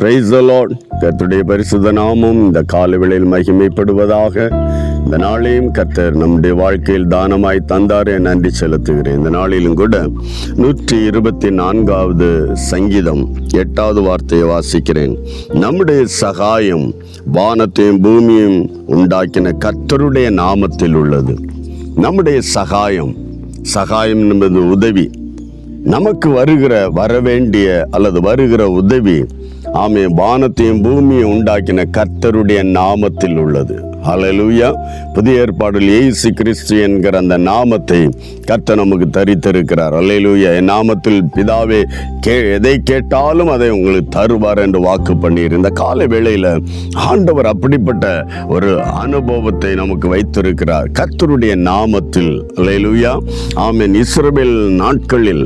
Praise the Lord. கர்த்தருடைய பரிசுத்த நாமம் இந்த காலவேளையில் மகிமைப்படுவதாக. இந்த நாளையும் கர்த்தர் நம்முடைய வாழ்க்கையில் தானமாய் தந்தாரே நன்றி செலுத்துகிறேன். இந்த நாளிலும் கூட 124வது சங்கீதம் 8வது வார்த்தையை வாசிக்கிறேன். நம்முடைய சகாயம் வானத்தையும் பூமியையும் உண்டாக்கின கர்த்தருடைய நாமத்தில் உள்ளது. நம்முடைய சகாயம் என்பது உதவி. நமக்கு வரவேண்டிய அல்லது வருகிற உதவி வானத்தையும் பூமியை உண்டாக்கின கர்த்தருடைய நாமத்தில் உள்ளது. ஹல்லேலூயா. புதிய ஏற்பாடில் இயேசு கிறிஸ்து என்கிற அந்த நாமத்தை கர்த்தர் நமக்கு தரித்திருக்கிறார். ஹல்லேலூயா. என் நாமத்தில் பிதாவே எதை கேட்டாலும் அதை உங்களுக்கு தருவார் என்று வாக்கு பண்ணீர். இந்த கால வேளையில் ஆண்டவர் அப்படிப்பட்ட ஒரு அனுபவத்தை நமக்கு வைத்திருக்கிறார் கர்த்தருடைய நாமத்தில். ஹல்லேலூயா. ஆமென். இஸ்ரவேல் நாட்களில்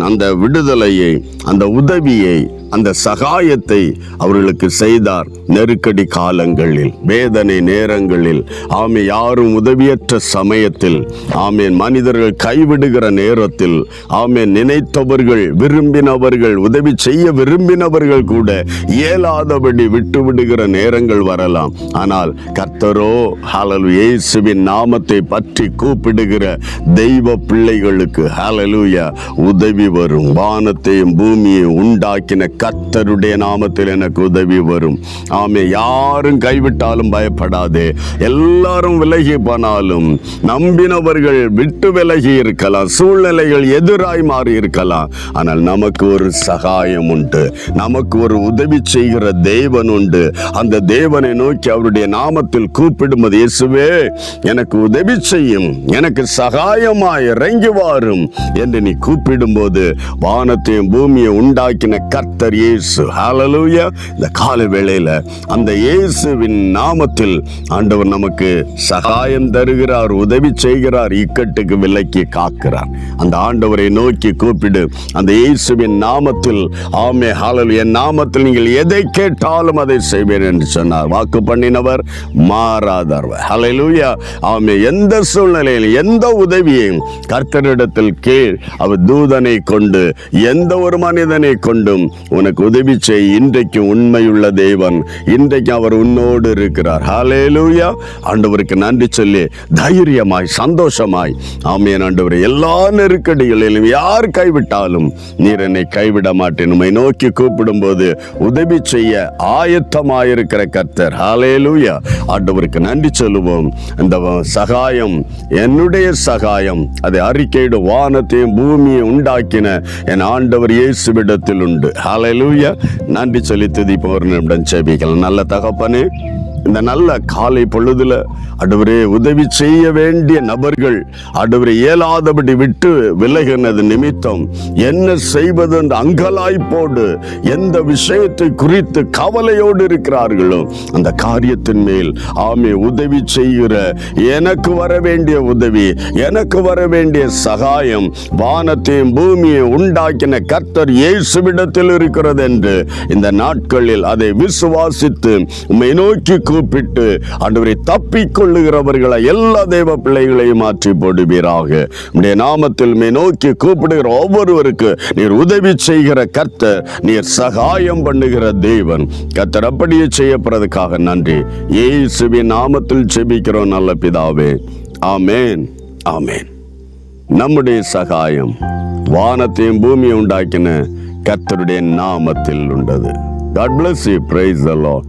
அந்த விடுதலையை, அந்த உதவியை, அந்த சகாயத்தை அவர்களுக்கு செய்தார். நெருக்கடி காலங்களில், வேதனை நேரங்களில், யாரும் உதவியற்ற சமயத்தில், மனிதர்கள் கைவிடுகிற நேரத்தில், நினைத்தவர்கள், விரும்பினவர்கள், உதவி செய்ய விரும்பினவர்கள் கூட இயலாதபடி விட்டுவிடுகிற நேரங்கள் வரலாம். ஆனால் கர்த்தரோ இயேசுவின் நாமத்தை பற்றி கூப்பிடுகிற தெய்வ பிள்ளைகளுக்கு ஹல்லேலூயா உதவி வரும். வானத்தையும் பூமியை உண்டாக்கின கர்த்தருடைய நாமத்தில் எனக்கு உதவி வரும். யாரும் கைவிட்டாலும் பயப்படாதே. எல்லாரும் விலகி போனாலும், நம்பினவர்கள் விட்டு விலகி இருக்கலாம், சூழ்நிலைகள் எதிராய் மாறி இருக்கலாம், ஆனால் நமக்கு ஒரு சகாயம் உண்டு, நமக்கு ஒரு உதவி செய்கிற தேவன் உண்டு. அந்த தேவனை நோக்கி அவருடைய நாமத்தில் கூப்பிடும்போது, இயேசுவே எனக்கு உதவி செய்யும், எனக்கு சகாயமாய் இறங்கி வாரும் என்று நீ கூப்பிடும்போது வானத்தையும் பூமியை உண்டாக்கின கர்த்தர் இயேசு. ஹல்லேலூயா. இந்த கால வேளையில அந்த இயேசுவின் நாமத்தில் ஆண்டவர் நமக்கு சகாயம் தருகிறார், உதவி செய்கிறார், இக்கட்டுக்கு விலக்கி காக்கிறார். அந்த ஆண்டவரை நோக்கி கூப்பிடு. அந்த இயேசுவின் நாமத்தில் ஹல்லேலூயா, என் நாமத்தில் நீங்கள் எதை கேட்டாலும் அதை செய்வேன் என்று சொன்னார். வாக்கு பண்ணினவர் மாறாதவர். ஹல்லேலூயா. எந்த சூழ்நிலையில் எந்த உதவியையும் கர்த்தரிடத்தில் கேள். அவர் தூதனை கொண்டு, எந்த ஒரு மனிதனை கொண்டும் உனக்கு உதவி செய். இன்றைக்கு உண்மையுள்ள தேவன், இன்றைக்கு அவர் உன்னோடு இருக்கிறார். ஹல்லேலூயா. ஆண்டவருக்கு நன்றி சொல்லி தைரியமாய், சந்தோஷமாய், ஆமென் ஆண்டவரே, எல்லா நெருக்கடிகளிலும் யார் கைவிட்டாலும் நீர் என்னை கைவிட மாட்டேன். உம்மை நோக்கி கூப்பிடும் போது உதவி செய்ய ஆயத்தமாயிருக்கிற கர்த்தர். ஹல்லேலூயா. ஆண்டவருக்கு நன்றி சொல்லுவோம். இந்த சகாயம் என்னுடைய சகாயம், அதை அறிக்கையிடு. வானத்தையும் பூமியை உண்டாக்கின என் ஆண்டவர் இயேசுவிடத்தில் உண்டு. ஹல்லேலூயா. நன்றி சொல்லி துதிப்போம். ஒரு நிமிடம் ஜெபிக்கலாம். நல்ல தகப்பனே, இந்த நல்ல காலை பொழுதுல ஆண்டவரே, உதவி செய்ய வேண்டிய நபர்கள் ஆண்டவரே இயலாதபடி விட்டு விலகினது நிமித்தம் என்ன செய்வது என்று அங்கலாய்ப்போடு எந்த விஷயத்தை குறித்து கவலையோடு இருக்கிறார்களோ அந்த காரியத்தின் மேல் உதவி செய்கிற, எனக்கு வர வேண்டிய உதவி, எனக்கு வர வேண்டிய சகாயம் வானத்தையும் பூமியை உண்டாக்கின கர்த்தர் இயேசுவிடத்தில் இருக்கிறது என்று இந்த நாட்களில் அதை விசுவாசித்து உம்மை நோக்கி கூப்பிட்டு ஆண்டவரை தப்பிக்கொள்ளுகிறவர்களை எல்லா தேவ பிள்ளைகளையும் மாற்றி போடுவீராக. உம்முடைய நாமத்தில் நோக்கி கூப்பிடுகிற ஒவ்வொருவருக்கு நீர் உதவி செய்கிற கர்த்தர், நீர் சகாயம் பண்ணுகிற தேவன். கர்த்தர் அப்படியே செய்யப்படுறதுக்காக நன்றி. இயேசுவின் நாமத்தில் ஜெபிக்கிறோம் நல்ல பிதாவே. ஆமென், ஆமென். நம்முடைய சகாயம் வானத்தையும் பூமியை உண்டாக்கின கர்த்தருடைய நாமத்தில் உண்டது. God bless you. Praise the Lord.